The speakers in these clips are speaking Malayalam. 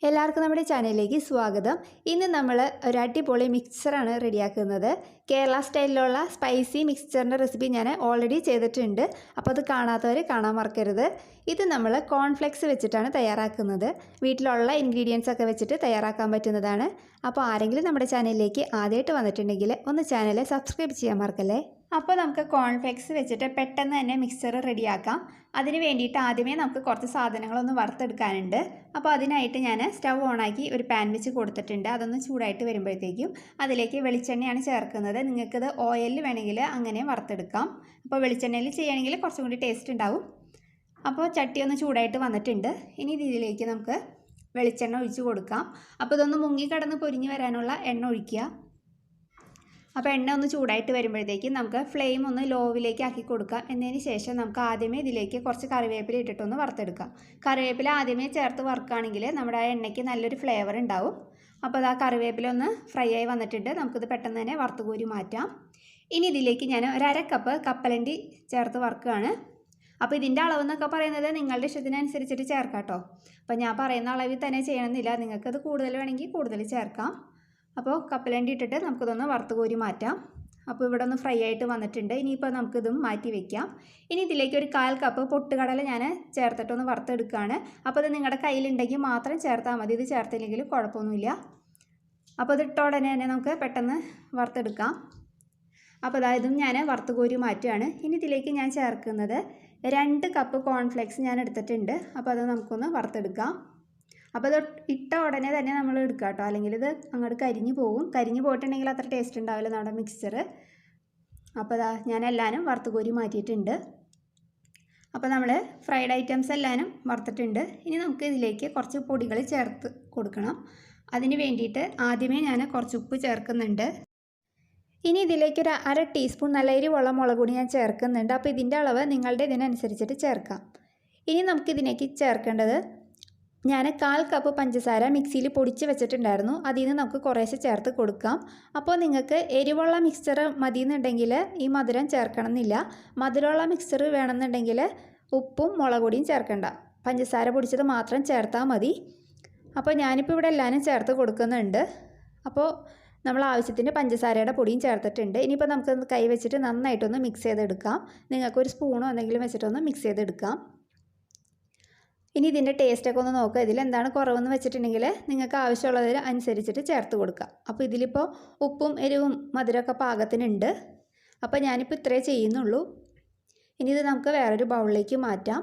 എല്ലാവർക്കും നമ്മുടെ ചാനലിലേക്ക് സ്വാഗതം. ഇന്ന് നമ്മൾ ഒരു അടിപൊളി മിക്സറാണ് റെഡിയാക്കുന്നത്. കേരള സ്റ്റൈലിലുള്ള സ്പൈസി മിക്സ്ചറിൻ്റെ റെസിപ്പി ഞാൻ ഓൾറെഡി ചെയ്തിട്ടുണ്ട്. അപ്പോൾ അത് കാണാത്തവർ കാണാൻ മറക്കരുത്. ഇത് നമ്മൾ കോൺഫ്ലെക്സ് വെച്ചിട്ടാണ് തയ്യാറാക്കുന്നത്. വീട്ടിലുള്ള ഇൻഗ്രീഡിയൻസ് ഒക്കെ വെച്ചിട്ട് തയ്യാറാക്കാൻ പറ്റുന്നതാണ്. അപ്പോൾ ആരെങ്കിലും നമ്മുടെ ചാനലിലേക്ക് ആദ്യമായിട്ട് വന്നിട്ടുണ്ടെങ്കിൽ ഒന്ന് ചാനൽ സബ്സ്ക്രൈബ് ചെയ്യാൻ മറക്കല്ലേ. അപ്പോൾ നമുക്ക് കോൺഫ്ലെക്സ് വെച്ചിട്ട് പെട്ടെന്ന് തന്നെ മിക്സർ റെഡിയാക്കാം. അതിന് വേണ്ടിയിട്ട് ആദ്യമേ നമുക്ക് കുറച്ച് സാധനങ്ങളൊന്ന് വറുത്തെടുക്കാനുണ്ട്. അപ്പോൾ അതിനായിട്ട് ഞാൻ സ്റ്റവ് ഓണാക്കി ഒരു പാൻ വെച്ച് കൊടുത്തിട്ടുണ്ട്. അതൊന്ന് ചൂടായിട്ട് വരുമ്പോഴത്തേക്കും അതിലേക്ക് വെളിച്ചെണ്ണയാണ് ചേർക്കുന്നത്. നിങ്ങൾക്കത് ഓയിലിൽ വേണമെങ്കിൽ അങ്ങനെ വറുത്തെടുക്കാം. അപ്പോൾ വെളിച്ചെണ്ണയിൽ ചെയ്യുകയാണെങ്കിൽ കുറച്ചും കൂടി ടേസ്റ്റ് ഉണ്ടാവും. അപ്പോൾ ചട്ടി ഒന്ന് ചൂടായിട്ട് വന്നിട്ടുണ്ട്. ഇനി ഇതിലേക്ക് നമുക്ക് വെളിച്ചെണ്ണ ഒഴിച്ച് കൊടുക്കാം. അപ്പോൾ ഇതൊന്ന് മുങ്ങിക്കടന്ന് പൊരിഞ്ഞ് വരാനുള്ള എണ്ണ ഒഴിക്കുക. അപ്പോൾ എണ്ണ ഒന്ന് ചൂടായിട്ട് വരുമ്പോഴത്തേക്കും നമുക്ക് ഫ്ലെയിം ഒന്ന് ലോവിലേക്ക് ആക്കി കൊടുക്കാം. എന്നതിന് ശേഷം നമുക്ക് ആദ്യമേ ഇതിലേക്ക് കുറച്ച് കറിവേപ്പില ഇട്ടിട്ടൊന്ന് വറുത്തെടുക്കാം. കറിവേപ്പില ആദ്യമേ ചേർത്ത് വറുക്കുകയാണെങ്കിൽ നമ്മുടെ ആ എണ്ണയ്ക്ക് നല്ലൊരു ഫ്ലേവർ ഉണ്ടാവും. അപ്പോൾ ആ കറിവേപ്പില ഒന്ന് ഫ്രൈ ആയി വന്നിട്ടുണ്ട്. നമുക്കിത് പെട്ടെന്ന് തന്നെ വറുത്ത് കോരി മാറ്റാം. ഇനി ഇതിലേക്ക് ഞാൻ ഒരു അര കപ്പ് കപ്പലണ്ടി ചേർത്ത് വറുക്കുകയാണ്. അപ്പോൾ ഇതിൻ്റെ അളവെന്നൊക്കെ പറയുന്നത് നിങ്ങളുടെ ഇഷ്ടത്തിനനുസരിച്ചിട്ട് ചേർക്കാം കേട്ടോ. അപ്പോൾ ഞാൻ പറയുന്ന അളവിൽ തന്നെ ചെയ്യണമെന്നില്ല. നിങ്ങൾക്കത് കൂടുതൽ വേണമെങ്കിൽ കൂടുതൽ ചേർക്കാം. അപ്പോൾ കപ്പലണ്ടി ഇട്ടിട്ട് നമുക്കിതൊന്ന് വറുത്ത് കോരി മാറ്റാം. അപ്പോൾ ഇവിടെ ഒന്ന് ഫ്രൈ ആയിട്ട് വന്നിട്ടുണ്ട്. ഇനിയിപ്പോൾ നമുക്കിതും മാറ്റി വയ്ക്കാം. ഇനി ഇതിലേക്ക് ഒരു 1/4 കപ്പ് പൊട്ടുകടല ഞാൻ ചേർത്തിട്ടൊന്ന് വറുത്തെടുക്കുകയാണ്. അപ്പോൾ ഇത് നിങ്ങളുടെ കയ്യിലുണ്ടെങ്കിൽ മാത്രം ചേർത്താൽ മതി. ഇത് ചേർത്തില്ലെങ്കിലും കുഴപ്പമൊന്നുമില്ല. അപ്പോൾ ഇത് ഇട്ട ഉടനെ തന്നെ നമുക്ക് പെട്ടെന്ന് വറുത്തെടുക്കാം. അപ്പോൾ ഇതും ഞാൻ വറുത്ത് കോരി മാറ്റുകയാണ്. ഇനി ഇതിലേക്ക് ഞാൻ ചേർക്കുന്നത് 2 കപ്പ് കോൺഫ്ലെക്സ് ഞാൻ എടുത്തിട്ടുണ്ട്. അപ്പോൾ അത് നമുക്കൊന്ന് വറുത്തെടുക്കാം. അപ്പോൾ ഇത് ഇട്ട ഉടനെ തന്നെ നമ്മൾ എടുക്കുക കേട്ടോ, അല്ലെങ്കിൽ ഇത് അങ്ങോട്ട് കരിഞ്ഞു പോകും. കരിഞ്ഞു പോയിട്ടുണ്ടെങ്കിൽ അത്ര ടേസ്റ്റ് ഉണ്ടാവില്ല നമ്മുടെ മിക്സ്ചർ. അപ്പോൾ ഞാൻ എല്ലാവരും വറുത്ത് കോരി മാറ്റിയിട്ടുണ്ട്. അപ്പോൾ നമ്മൾ ഫ്രൈഡ് ഐറ്റംസ് എല്ലാവരും വറുത്തിട്ടുണ്ട്. ഇനി നമുക്ക് ഇതിലേക്ക് കുറച്ച് പൊടികൾ ചേർത്ത് കൊടുക്കണം. അതിന് വേണ്ടിയിട്ട് ആദ്യമേ ഞാൻ കുറച്ച് ഉപ്പ് ചേർക്കുന്നുണ്ട്. ഇനി ഇതിലേക്ക് ഒരു 1/2 ടീസ്പൂൺ നല്ല എരിവുള്ള മുളക് പൊടി ഞാൻ ചേർക്കുന്നുണ്ട്. അപ്പോൾ ഇതിൻ്റെ അളവ് നിങ്ങളുടെ ഇതിനനുസരിച്ചിട്ട് ചേർക്കാം. ഇനി നമുക്കിതിലേക്ക് ചേർക്കേണ്ടത്, ഞാൻ 1/4 കപ്പ് പഞ്ചസാര മിക്സിയിൽ പൊടിച്ച് വെച്ചിട്ടുണ്ടായിരുന്നു. അതിൽ നിന്ന് നമുക്ക് കുറേശ്ശെ ചേർത്ത് കൊടുക്കാം. അപ്പോൾ നിങ്ങൾക്ക് എരിവുള്ള മിക്സ്ചർ മതിയെന്നുണ്ടെങ്കിൽ ഈ മധുരം ചേർക്കണം എന്നില്ല. മധുരമുള്ള മിക്സ്ചർ വേണമെന്നുണ്ടെങ്കിൽ ഉപ്പും മുളക് പൊടിയും ചേർക്കണ്ട, പഞ്ചസാര പൊടിച്ചത് മാത്രം ചേർത്താൽ മതി. അപ്പോൾ ഞാനിപ്പോൾ ഇവിടെ എല്ലാവരും ചേർത്ത് കൊടുക്കുന്നുണ്ട്. അപ്പോൾ നമ്മൾ ആവശ്യത്തിന് പഞ്ചസാരയുടെ പൊടിയും ചേർത്തിട്ടുണ്ട്. ഇനിയിപ്പോൾ നമുക്കൊന്ന് കൈ വെച്ചിട്ട് നന്നായിട്ടൊന്ന് മിക്സ് ചെയ്തെടുക്കാം. നിങ്ങൾക്കൊരു സ്പൂണോ എന്തെങ്കിലും വെച്ചിട്ടൊന്ന് മിക്സ് ചെയ്തെടുക്കാം. ഇനി ഇതിൻ്റെ ടേസ്റ്റൊക്കെ ഒന്ന് നോക്കുക. ഇതിലെന്താണ് കുറവെന്ന് വെച്ചിട്ടുണ്ടെങ്കിൽ നിങ്ങൾക്ക് ആവശ്യമുള്ളതിൽ അനുസരിച്ചിട്ട് ചേർത്ത് കൊടുക്കുക. അപ്പോൾ ഇതിലിപ്പോൾ ഉപ്പും എരിവും മധുരമൊക്കെ പാകത്തിനുണ്ട്. അപ്പോൾ ഞാനിപ്പോൾ ഇത്രേ ചെയ്യുന്നുള്ളൂ. ഇനി ഇത് നമുക്ക് വേറൊരു ബൗളിലേക്ക് മാറ്റാം.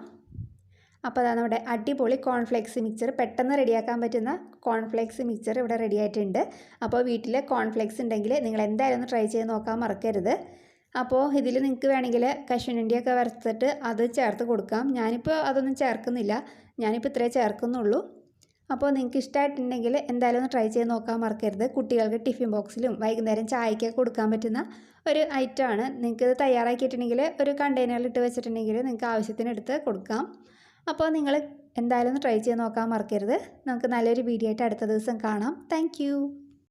അപ്പോൾ അതാണ് നമ്മുടെ അടിപൊളി കോൺഫ്ലെക്സ് മിക്സ്ചർ, പെട്ടെന്ന് റെഡിയാക്കാൻ പറ്റുന്ന കോൺഫ്ലെക്സ് മിക്സ്ചർ ഇവിടെ റെഡി ആയിട്ടുണ്ട്. അപ്പോൾ വീട്ടിൽ കോൺഫ്ലെക്സ് ഉണ്ടെങ്കിൽ നിങ്ങൾ എന്തായാലും ഒന്ന് ട്രൈ ചെയ്ത് നോക്കാൻ മറക്കരുത്. അപ്പോൾ ഇതിൽ നിങ്ങൾക്ക് വേണമെങ്കിൽ കശുവണ്ടിയൊക്കെ വറുത്തിട്ട് അത് ചേർത്ത് കൊടുക്കാം. ഞാനിപ്പോൾ അതൊന്നും ചേർക്കുന്നില്ല, ഞാനിപ്പോൾ ഇത്രേ ചേർക്കുന്നുള്ളൂ. അപ്പോൾ നിങ്ങൾക്ക് ഇഷ്ടമായിട്ടുണ്ടെങ്കിൽ എന്തായാലും ഒന്ന് ട്രൈ ചെയ്ത് നോക്കാൻ മറക്കരുത്. കുട്ടികൾക്ക് ടിഫിൻ ബോക്സിലും വൈകുന്നേരം ചായക്കൊക്കെ കൊടുക്കാൻ പറ്റുന്ന ഒരു ഐറ്റമാണ്. നിങ്ങൾക്കിത് തയ്യാറാക്കിയിട്ടുണ്ടെങ്കിൽ ഒരു കണ്ടെയ്നറിലിട്ട് വെച്ചിട്ടുണ്ടെങ്കിൽ നിങ്ങൾക്ക് ആവശ്യത്തിനെടുത്ത് കൊടുക്കാം. അപ്പോൾ നിങ്ങൾ എന്തായാലും ഒന്ന് ട്രൈ ചെയ്ത് നോക്കാൻ മറക്കരുത്. നമുക്ക് നല്ലൊരു വീഡിയോ ആയിട്ട് അടുത്ത ദിവസം കാണാം. താങ്ക്